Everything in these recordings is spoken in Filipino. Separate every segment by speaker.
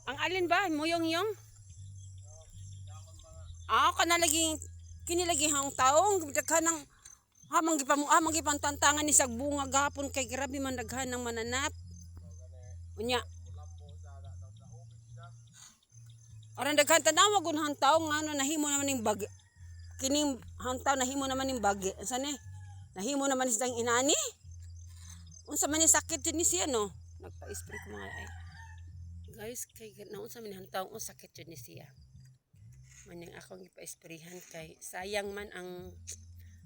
Speaker 1: Ang alin ba? Muyong-yung? Kanalaging kinilagi hang taong kanang hamang gipang tantangan ni sag bunga gahapon kay grabe man daghan ng mananap. Unya. Aran daghan tanawa gun hang taong ngano nahimo naman ning bag. Kining hang taong nahimo naman ning bag. Asa ni? Nahimo naman siyang inani. Unsa man ni sakit jud ni siya no? Nagpa-spray ko mga ay. Guys, kay naunsa man ni hang taong sakit jud ni siya. Maning akong ipa-sprayhan kay sayang man ang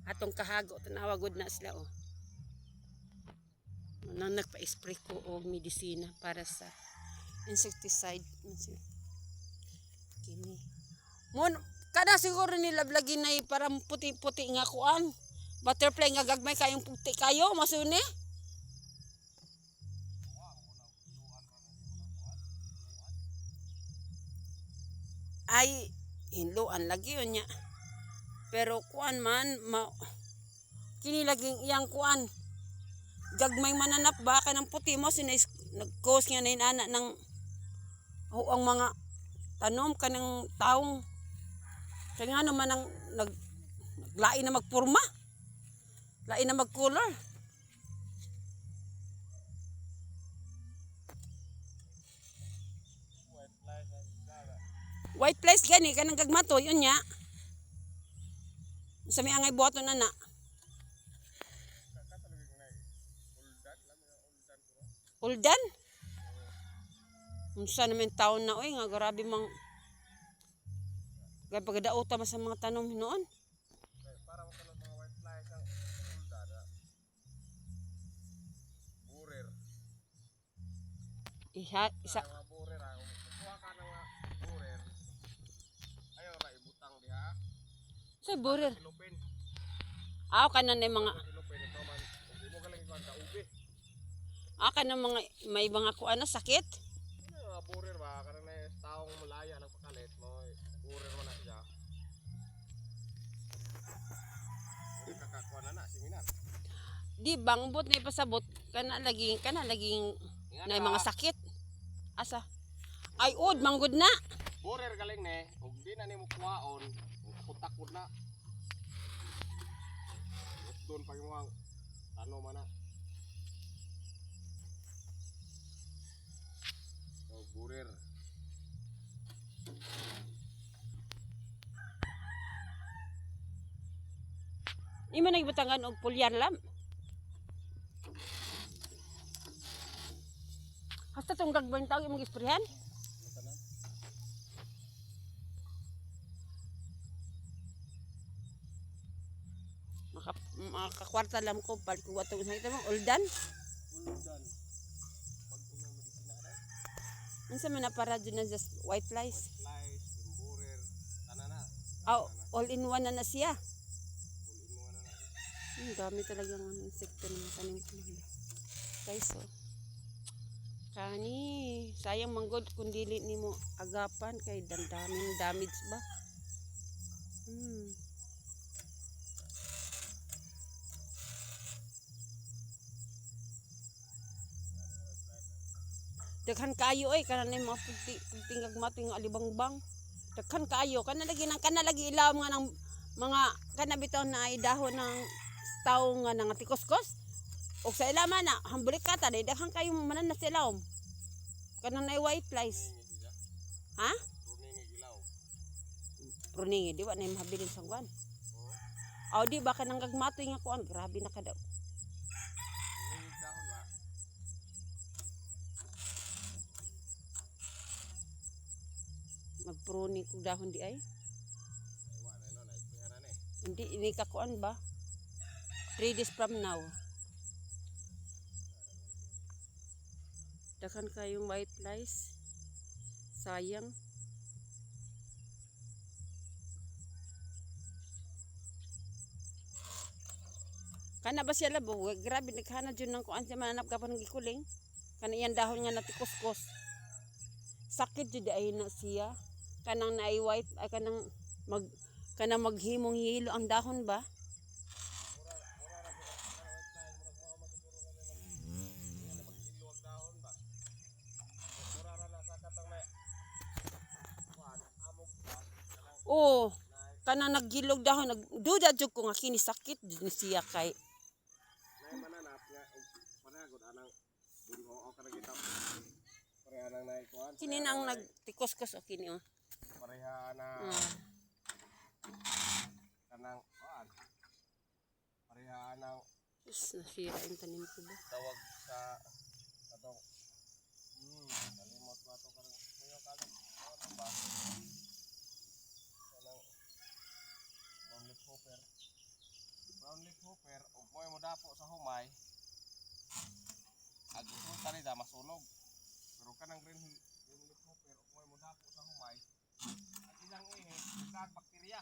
Speaker 1: atong kahago tanawa gud na sila oh. Nang nagpa-spray ko og medisina para sa insecticide kini. Mon kada siguro ni lablagi na parang puti-puti nga kuan. Butterfly nga gagmay kayong puti kayo masuni. Ay hinluan lagi yun niya. Pero kuan man kini laging iyang kuan gagmay mananap ba kanang puti mo sinis nag-cause nga na inana ng ang mga tanom kanang taong kaya nga naman ang naglain na magpurma lain na mag-color. White flies gani kanang gagmato yun niya. Sa may angay buhaton na na. Uldan? Unsa naman taon na oy nga grabe mang gay pagadaota sa mga tanom noon.
Speaker 2: Para makalog mga white flies ang uldan. Burer.
Speaker 1: Isa
Speaker 2: Mga burer ako. Kuha ka ng burer. Ayaw ra ibutang diha.
Speaker 1: sa burer.
Speaker 2: Silupin.
Speaker 1: Kanan na mga
Speaker 2: Silupin ito man. Hindi mo galing ikuan ka ube.
Speaker 1: kanan mga may mga kuan na sakit.
Speaker 2: Mga burer ba kanang na taong malaya nagpakalit mo burer man na siya. Hindi kakakuan na seminar.
Speaker 1: Di bangbot na ipasabot kana laging na mga sakit. Asa? Ay ud manggod na.
Speaker 2: Burer galing ne, ug di na nimo kuhaon, takot na. Doon pa yung ano man na. So, burer.
Speaker 1: Imo nagbutangan og pulyar lam. Hasta tong gagmay taw imong isprehan. Makakwarta lang ko pag kuha itong isang ito mo, uldan.
Speaker 2: Uldan. Pag unang medisina na.
Speaker 1: Minsan man na para dyan na just white flies.
Speaker 2: White flies, burer, tanana.
Speaker 1: All in one na siya.
Speaker 2: All in one na.
Speaker 1: Dami talagang insekto ng tanim ko. Guys, so. Kani, sayang manggod kung dili ni mo agapan kay daming damage ba. Daghan kayo kana ni mga puting mating alibangbang. Daghan kayo kana lagi ilaw nga ng mga kana bitaw na ay dahon ng tawo nga nang tikuskos. Og sa ilaman na hambulik ka ta daghan kayo manan na sa ilaw. Kana na white flies. Ha?
Speaker 2: Runing ilaw.
Speaker 1: Runing di ba na mabilin sa kwan. Di ba kanang gagmatoy nga kuan grabe na kada. Magpruni kog dahon di ay. Hindi ini kakuan ba? 3 days from now. Dakan kayong white flies. Sayang. Kana ba siya labo? Grabe naghana dyan ng kuan siya mananap ka pa ng gikuling. Kana iyan dahon nga natikuskos. Sakit jud ay na siya. Kanang naay white ay kanang maghimong hilo ang dahon ba? Oo. Kanang naggilog dahon, nagduda jud ko nga kini sakit jud ni siya kay.
Speaker 2: Nay mananap nga panagod anang bunho o kanang kita. Pareha nang nay kuan.
Speaker 1: Kini nang nagtikos-kos o kini oh.
Speaker 2: Pareha na
Speaker 1: Ah.
Speaker 2: kanang kuan. Pareha nang
Speaker 1: Is nasira yung tanim ko ba?
Speaker 2: tawag sa katong kalimot ko ato karang kuyo kagat ano ba kanang brown leaf hopper ug moy mo dapo sa humay ag resulta nila masunog pero kanang green leaf hopper ug moy mo dapo sa humay ang ilang ihi bakterya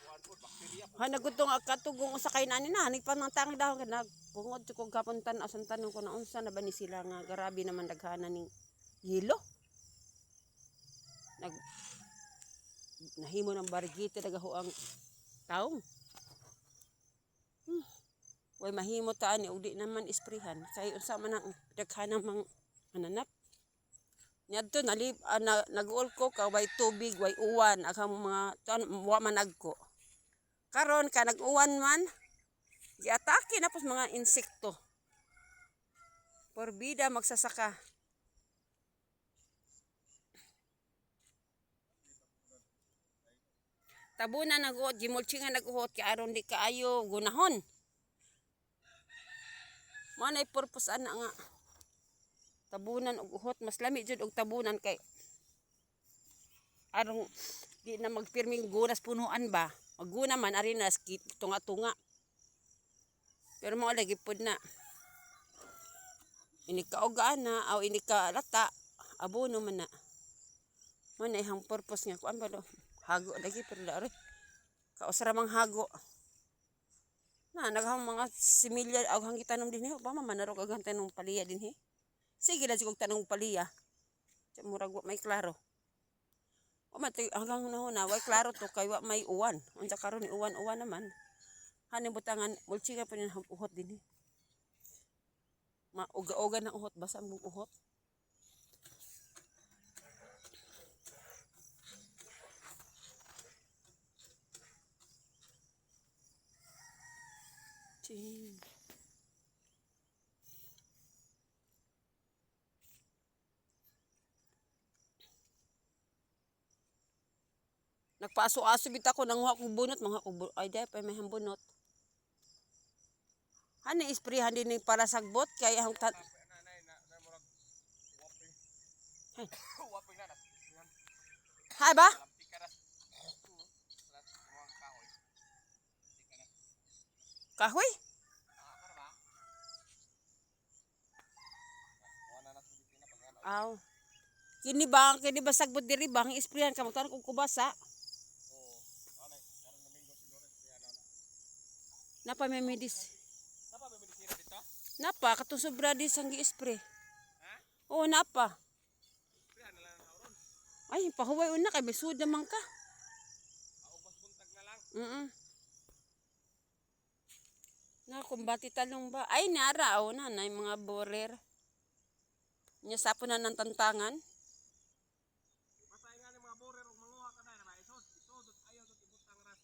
Speaker 2: kuan po bakterya po
Speaker 1: Ha nagutong katugong usa kay nani na ni pamantang dahon ka nagbungod jud ko gapuntan asan tanong ko na unsa na ba ni sila nga grabe naman daghana ning yelo. Nahimo ng barigite dagaho ang taong. Way mahimo ta ani ug di naman isprehan kay unsa man ang daghana mang mananap. Nyadto nag-uol ko ka way tubig way uwan aghang mga wa managko. Karon ka nag-uwan man giatake na pos mga insekto. Porbida magsasaka. Tabunan nag-uot, gimulchingan nag-uot kay aron di kaayo gunahon. Mo nay purpose ana nga tabunan og uhot mas lami jud og tabunan kay aron di na magpirming gunas punuan ba. Magguna man ari na tunga-tunga. Pero mo lagi pud na. Ini kaogaan na aw ini ka lata abono man na. Mo na ihang purpose nga kuan ba do. Hago lagi pero dari. Kausara mang hago. Na naghang mga similya og hang gitanom dinhi ba manarog og tanong paliya dinhi. Sige la sigog tanong paliya. Sa murag wa may klaro. O matay hanggang na way klaro to kay wa may uwan. Unsa karon ni uwan-uwan naman. Haning butangan mulchinga pa ni uhot dinhi. Mauga-uga na uhot basa ang uhot. Ching. Nagpaaso-aso bit ako nang wa ko bunot mga ay day pa may hambunot. Hani isprehan din ni para sagbot kay ang
Speaker 2: na murag waping na
Speaker 1: hay ba? Kahoy? Aw. Kini ba sagbot diri bang isprehan ka magtan kung kubasa? Napa may medis?
Speaker 2: Napa may medisina dito?
Speaker 1: Napa katong sobra di sang gi-spray.
Speaker 2: Ha?
Speaker 1: Oo, napa.
Speaker 2: Isprehan na lang na ron.
Speaker 1: Ay, pahuway una kay bisud naman ka.
Speaker 2: Ubas buntag na lang.
Speaker 1: Na kumbati talong ba? Ay, nara o na mga borer. Nya sapo na ng tantangan.
Speaker 2: Masay nga ni mga borer ug manguha ka na maisod. Isod ayaw to ibutang ras.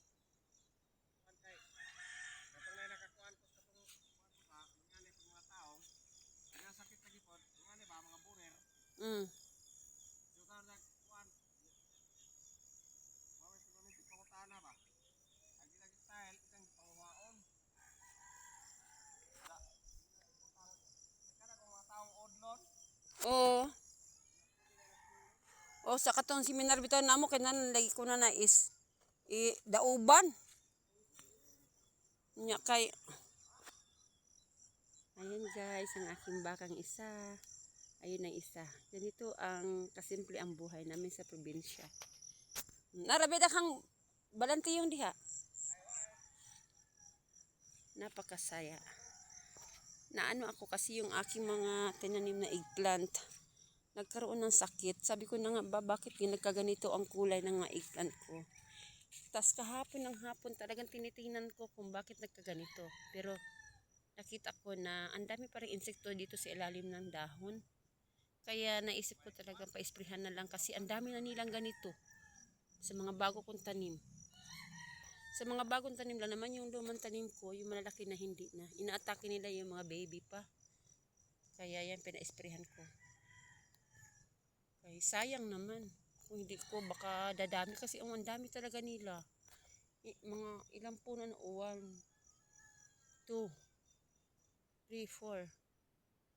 Speaker 2: Kan kay katong nay nakakuan ko sa tong kuan pa ngani pag mga tao. Nga sakit lagi pod. Ngani ba mga borer? Sugar nag kuan. Mawis ko ni pangutana ba? Agi lagi style itang panguhaon. Kada kung mga taong odlon.
Speaker 1: Oo. O sa katong seminar bitaw namo kay nan lagi ko na is dauban. Nya kay ayun guys, ang aking bakang isa. Ayun ang isa. Ganito ang kasimple ang buhay namin sa probinsya. Narabeda kang balantiyong diha. Napakasaya. Naano ako kasi yung aking mga tinanim na eggplant. Nagkaroon ng sakit. Sabi ko na nga ba, bakit nagkaganito ang kulay ng mga eggplant ko? Tas kahapon ng hapon talagang tinitingnan ko kung bakit nagkaganito. Pero nakita ko na ang dami pa rin insekto dito sa ilalim ng dahon. Kaya naisip ko talaga pa-isprihan na lang kasi ang dami na nilang ganito sa mga bago kong tanim. Sa mga bagong tanim lang naman yung lumang tanim ko, yung malalaki na hindi na. Inaatake nila yung mga baby pa. Kaya yan, pina-isprihan ko. Kaya sayang naman. Kung hindi ko, baka dadami kasi ang dami talaga nila. Mga ilang puno na 1, 2, 3, 4,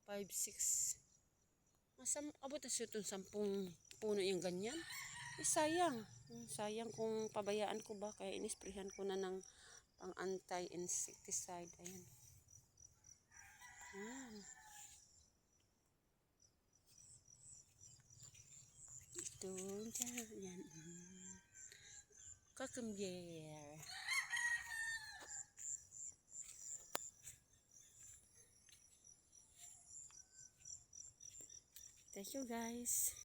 Speaker 1: 5, 6. Abot na siya itong 10 puno yung ganyan. Sayang. Sayang kung pabayaan ko ba. Kaya inisprehan ko na ng pang anti-insecticide. Ayan. Ayan. Ito. Yan. Cucumber. Thank you guys.